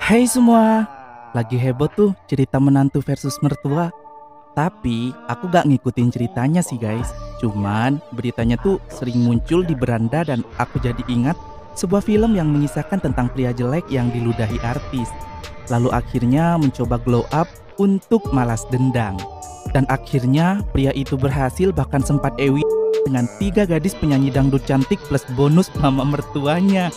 Hai semua, lagi heboh tuh cerita menantu versus mertua. Tapi aku gak ngikutin ceritanya sih guys. Cuman beritanya tuh sering muncul di beranda dan aku jadi ingat sebuah film yang mengisahkan tentang pria jelek yang diludahi artis. Lalu akhirnya mencoba glow up untuk malas dendam. Dan akhirnya pria itu berhasil, bahkan sempat ewi dengan 3 gadis penyanyi dangdut cantik plus bonus mama mertuanya.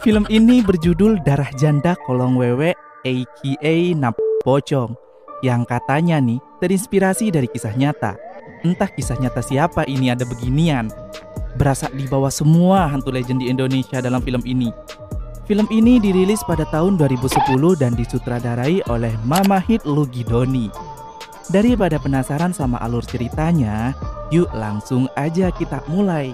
Film ini berjudul Darah Janda Kolong Wewe aka Nap Pocong, yang katanya nih terinspirasi dari kisah nyata. Entah kisah nyata siapa ini ada beginian. Berasa dibawa semua hantu legend di Indonesia dalam film ini. Film ini dirilis pada tahun 2010 dan disutradarai oleh Mama Hit Lugidoni. Daripada penasaran sama alur ceritanya, yuk langsung aja kita mulai.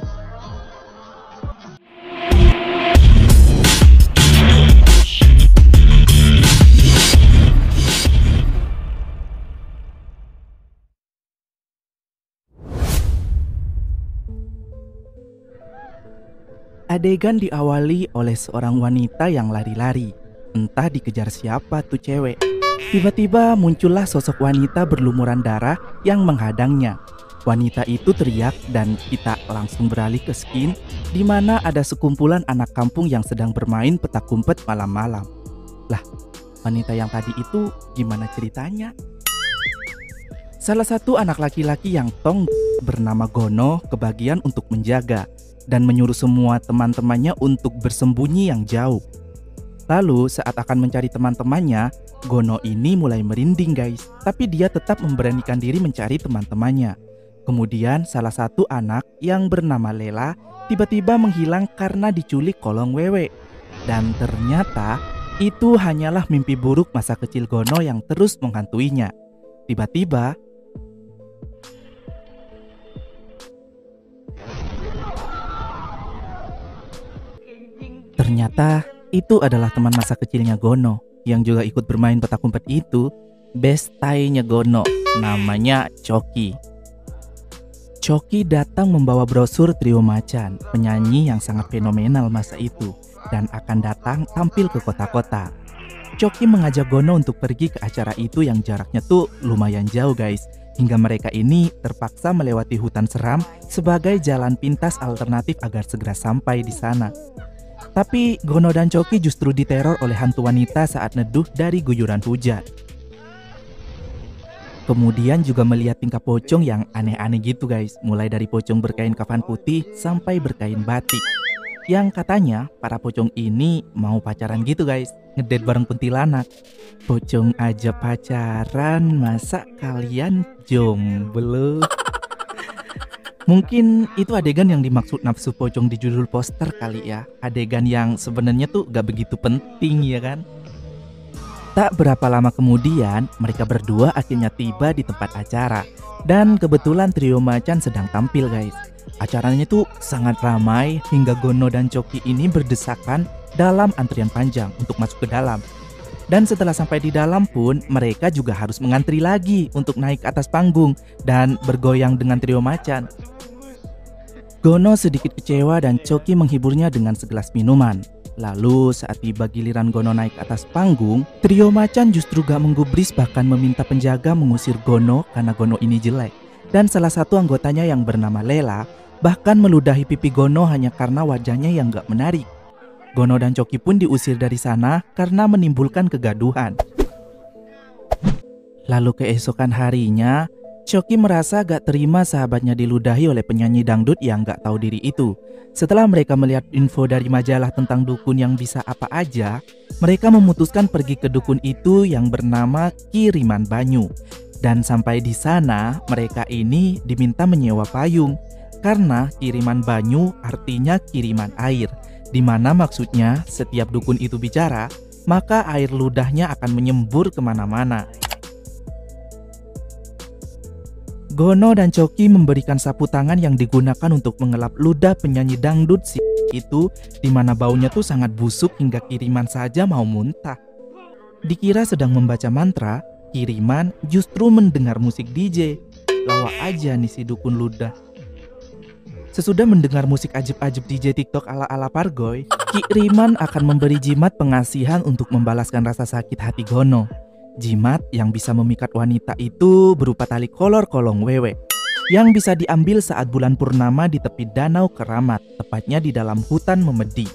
Adegan diawali oleh seorang wanita yang lari-lari. Entah dikejar siapa tuh cewek. Tiba-tiba muncullah sosok wanita berlumuran darah yang menghadangnya. Wanita itu teriak dan kita langsung beralih ke scene di mana ada sekumpulan anak kampung yang sedang bermain petak umpet malam-malam. Lah, wanita yang tadi itu gimana ceritanya? Salah satu anak laki-laki yang tong bernama Gono kebagian untuk menjaga dan menyuruh semua teman-temannya untuk bersembunyi yang jauh. Lalu saat akan mencari teman-temannya, Gono ini mulai merinding guys. Tapi dia tetap memberanikan diri mencari teman-temannya. Kemudian salah satu anak yang bernama Lela tiba-tiba menghilang karena diculik kolong wewe. Dan ternyata itu hanyalah mimpi buruk masa kecil Gono yang terus menghantuinya. Tiba-tiba ternyata itu adalah teman masa kecilnya Gono yang juga ikut bermain petak umpet itu, bestainya Gono, namanya Coki. Coki datang membawa brosur Trio Macan, penyanyi yang sangat fenomenal masa itu, dan akan datang tampil ke kota-kota. Coki mengajak Gono untuk pergi ke acara itu yang jaraknya tuh lumayan jauh guys, hingga mereka ini terpaksa melewati hutan seram sebagai jalan pintas alternatif agar segera sampai di sana. Tapi Gono dan Coki justru diteror oleh hantu wanita saat neduh dari guyuran hujan. Kemudian juga melihat tingkah pocong yang aneh-aneh gitu guys. Mulai dari pocong berkain kafan putih sampai berkain batik. Yang katanya para pocong ini mau pacaran gitu guys, ngedate bareng kuntilanak. Pocong aja pacaran, masa kalian jomblo? Mungkin itu adegan yang dimaksud nafsu pocong di judul poster kali ya. Adegan yang sebenarnya tuh gak begitu penting ya kan. Tak berapa lama kemudian mereka berdua akhirnya tiba di tempat acara. Dan kebetulan Trio Macan sedang tampil guys. Acaranya tuh sangat ramai hingga Gono dan Coki ini berdesakan dalam antrian panjang untuk masuk ke dalam. Dan setelah sampai di dalam pun mereka juga harus mengantri lagi untuk naik ke atas panggung dan bergoyang dengan Trio Macan. Gono sedikit kecewa dan Coki menghiburnya dengan segelas minuman. Lalu saat tiba giliran Gono naik ke atas panggung, Trio Macan justru gak menggubris, bahkan meminta penjaga mengusir Gono karena Gono ini jelek. Dan salah satu anggotanya yang bernama Lela bahkan meludahi pipi Gono hanya karena wajahnya yang gak menarik. Gono dan Coki pun diusir dari sana karena menimbulkan kegaduhan. Lalu keesokan harinya, Coki merasa gak terima sahabatnya diludahi oleh penyanyi dangdut yang gak tahu diri itu. Setelah mereka melihat info dari majalah tentang dukun yang bisa apa aja, mereka memutuskan pergi ke dukun itu yang bernama Kiriman Banyu. Dan sampai di sana, mereka ini diminta menyewa payung. Karena Kiriman Banyu artinya kiriman air, dimana maksudnya setiap dukun itu bicara, maka air ludahnya akan menyembur kemana-mana. Gono dan Coki memberikan sapu tangan yang digunakan untuk mengelap ludah penyanyi dangdut itu, dimana baunya tuh sangat busuk hingga Kiriman saja mau muntah. Dikira sedang membaca mantra, Kiriman justru mendengar musik DJ. Lawa aja nih si dukun ludah. Sesudah mendengar musik ajib-ajib DJ TikTok ala-ala Pargoy, Ki Riman akan memberi jimat pengasihan untuk membalaskan rasa sakit hati Gono. Jimat yang bisa memikat wanita itu berupa tali kolor kolong wewe yang bisa diambil saat bulan purnama di tepi danau Keramat, tepatnya di dalam hutan Memedi.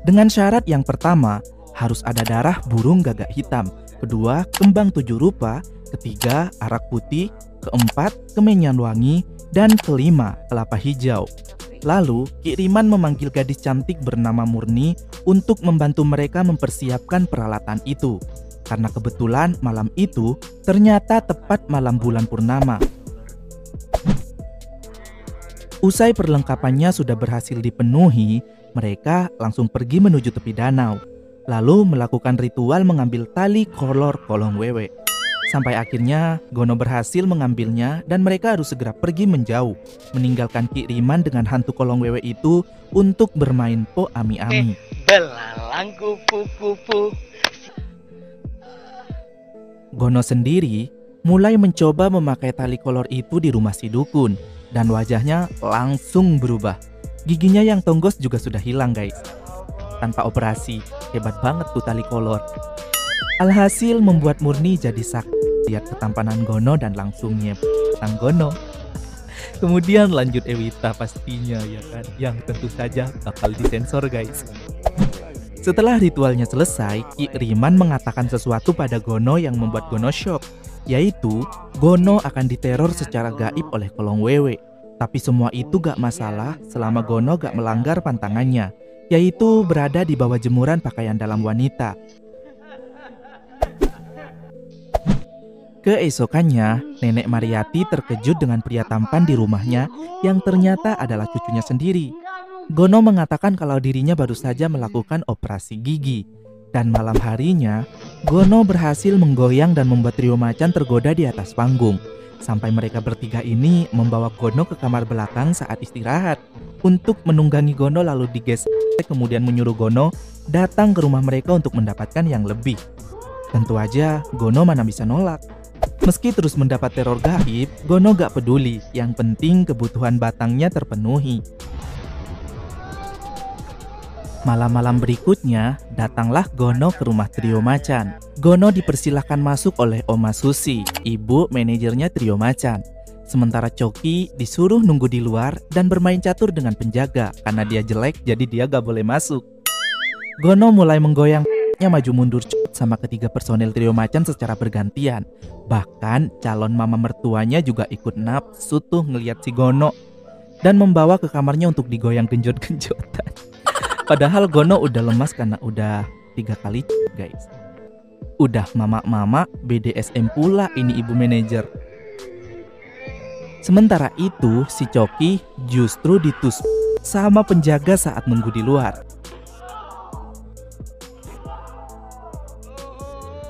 Dengan syarat yang pertama, harus ada darah burung gagak hitam, kedua, kembang 7 rupa, ketiga, arak putih, keempat, kemenyan wangi, dan kelima, kelapa hijau. Lalu, Ki Riman memanggil gadis cantik bernama Murni untuk membantu mereka mempersiapkan peralatan itu. Karena kebetulan malam itu ternyata tepat malam bulan purnama. Usai perlengkapannya sudah berhasil dipenuhi, mereka langsung pergi menuju tepi danau. Lalu melakukan ritual mengambil tali kolor kolong wewe. Sampai akhirnya Gono berhasil mengambilnya dan mereka harus segera pergi menjauh, meninggalkan Ki Riman dengan hantu kolong wewe itu untuk bermain po ami-ami. Belalang kupu-kupu. Gono sendiri mulai mencoba memakai tali kolor itu di rumah si dukun dan wajahnya langsung berubah. Giginya yang tonggos juga sudah hilang guys. Tanpa operasi, hebat banget tuh tali kolor. Alhasil membuat Murni jadi lihat ketampanan Gono dan langsung nyepang Gono. Kemudian lanjut Ewita pastinya ya kan, yang tentu saja bakal disensor guys. Setelah ritualnya selesai, Ki Riman mengatakan sesuatu pada Gono yang membuat Gono shock, yaitu Gono akan diteror secara gaib oleh kolong wewe. Tapi semua itu gak masalah selama Gono gak melanggar pantangannya, yaitu berada di bawah jemuran pakaian dalam wanita. Keesokannya, Nenek Mariati terkejut dengan pria tampan di rumahnya yang ternyata adalah cucunya sendiri. Gono mengatakan kalau dirinya baru saja melakukan operasi gigi. Dan malam harinya, Gono berhasil menggoyang dan membuat trio macan tergoda di atas panggung. Sampai mereka bertiga ini membawa Gono ke kamar belakang saat istirahat untuk menunggangi Gono lalu digesek, kemudian menyuruh Gono datang ke rumah mereka untuk mendapatkan yang lebih. Tentu aja Gono mana bisa nolak. Meski terus mendapat teror gaib, Gono gak peduli, yang penting kebutuhan batangnya terpenuhi. Malam-malam berikutnya, datanglah Gono ke rumah trio macan. Gono dipersilahkan masuk oleh Oma Susi, ibu manajernya trio macan. Sementara Coki disuruh nunggu di luar dan bermain catur dengan penjaga, karena dia jelek jadi dia gak boleh masuk. Gono mulai menggoyang maju mundur sama ketiga personel trio macan secara bergantian. Bahkan calon mama mertuanya juga ikut nafsu tuh ngeliat si Gono dan membawa ke kamarnya untuk digoyang genjot-genjotan. Padahal Gono udah lemas karena udah 3 kali guys. Udah mama-mama BDSM pula ini ibu manajer. Sementara itu si Coki justru ditus sama penjaga saat nunggu di luar.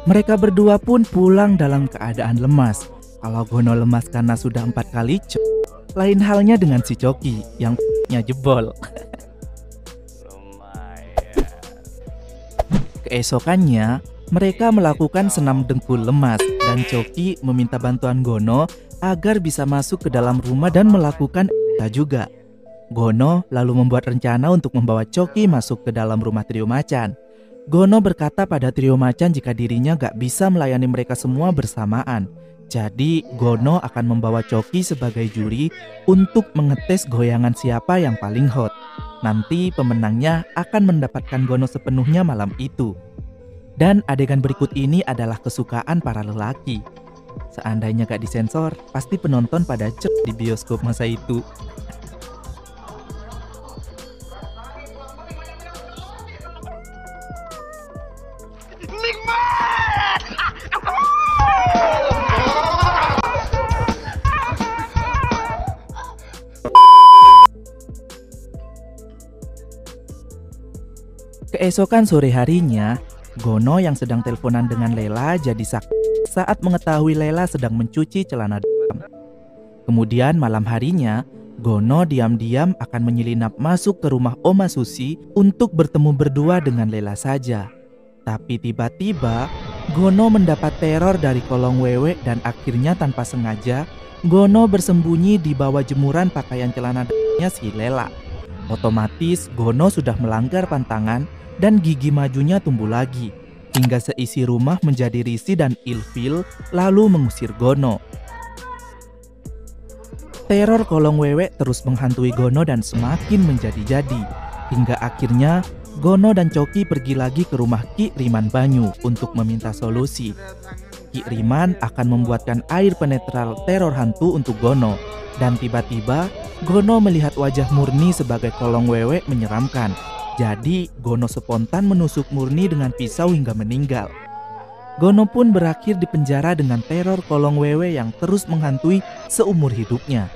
Mereka berdua pun pulang dalam keadaan lemas. Kalau Gono lemas karena sudah 4 kali lain halnya dengan si Coki yang nya jebol. Keesokannya, mereka melakukan senam dengkul lemas dan Coki meminta bantuan Gono agar bisa masuk ke dalam rumah dan melakukan juga. Gono lalu membuat rencana untuk membawa Coki masuk ke dalam rumah trio macan. Gono berkata pada trio macan jika dirinya gak bisa melayani mereka semua bersamaan. Jadi Gono akan membawa Coki sebagai juri untuk mengetes goyangan siapa yang paling hot. Nanti pemenangnya akan mendapatkan Gono sepenuhnya malam itu. Dan adegan berikut ini adalah kesukaan para lelaki. Seandainya gak disensor, pasti penonton pada di bioskop masa itu. Keesokan sore harinya, Gono yang sedang teleponan dengan Lela jadi saat mengetahui Lela sedang mencuci celana dalam. Kemudian malam harinya, Gono diam-diam akan menyelinap masuk ke rumah Oma Susi untuk bertemu berdua dengan Lela saja. Tapi tiba-tiba, Gono mendapat teror dari kolong wewe dan akhirnya tanpa sengaja, Gono bersembunyi di bawah jemuran pakaian celana dalam si Lela. Otomatis Gono sudah melanggar pantangan dan gigi majunya tumbuh lagi, hingga seisi rumah menjadi risih dan ilfil lalu mengusir Gono. Teror kolong wewe terus menghantui Gono dan semakin menjadi-jadi, hingga akhirnya Gono dan Coki pergi lagi ke rumah Ki Riman Banyu untuk meminta solusi. Ki Riman akan membuatkan air penetral teror hantu untuk Gono, dan tiba-tiba Gono melihat wajah Murni sebagai kolong wewe menyeramkan. Jadi Gono spontan menusuk Murni dengan pisau hingga meninggal. Gono pun berakhir di penjara dengan teror kolong wewe yang terus menghantui seumur hidupnya.